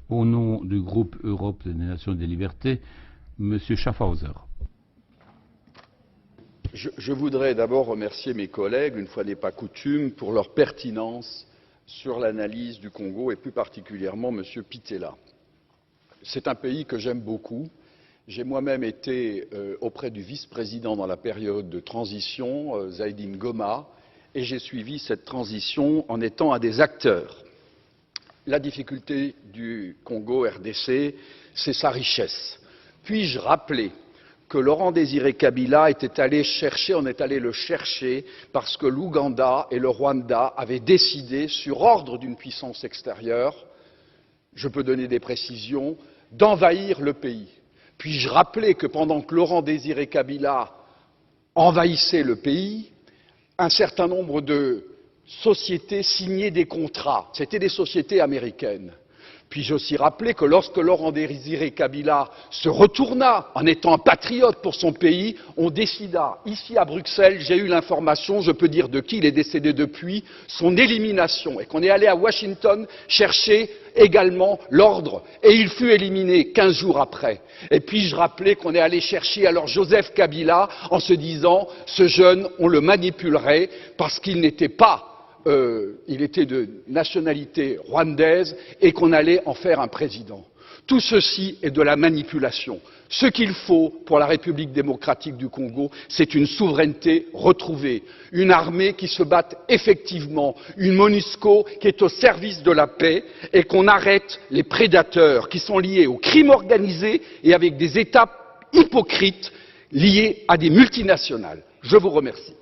Au nom du groupe Europe des Nations et des Libertés, M. Schaffhauser. Je voudrais d'abord remercier mes collègues, une fois n'est pas coutume, pour leur pertinence sur l'analyse du Congo et plus particulièrement M. Pittella. C'est un pays que j'aime beaucoup. J'ai moi-même été auprès du vice-président dans la période de transition, Zaïdi Ngoma, et j'ai suivi cette transition en étant un des acteurs. La difficulté du Congo RDC, c'est sa richesse. Puis-je rappeler que Laurent Désiré Kabila était allé chercher, on est allé le chercher parce que l'Ouganda et le Rwanda avaient décidé, sur ordre d'une puissance extérieure, je peux donner des précisions, d'envahir le pays. Puis-je rappeler que pendant que Laurent Désiré Kabila envahissait le pays, un certain nombre de sociétés signaient des contrats. C'étaient des sociétés américaines. Puis-je aussi rappeler que lorsque Laurent Désiré Kabila se retourna en étant un patriote pour son pays, on décida, ici à Bruxelles, j'ai eu l'information, je peux dire de qui, il est décédé depuis, son élimination, et qu'on est allé à Washington chercher également l'ordre, et il fut éliminé 15 jours après. Et puis-je rappeler qu'on est allé chercher alors Joseph Kabila en se disant, ce jeune, on le manipulerait parce qu'il n'était pas il était de nationalité rwandaise et qu'on allait en faire un président. Tout ceci est de la manipulation. Ce qu'il faut pour la République démocratique du Congo, c'est une souveraineté retrouvée, une armée qui se batte effectivement, une MONUSCO qui est au service de la paix et qu'on arrête les prédateurs qui sont liés au crime organisé et avec des États hypocrites liés à des multinationales. Je vous remercie.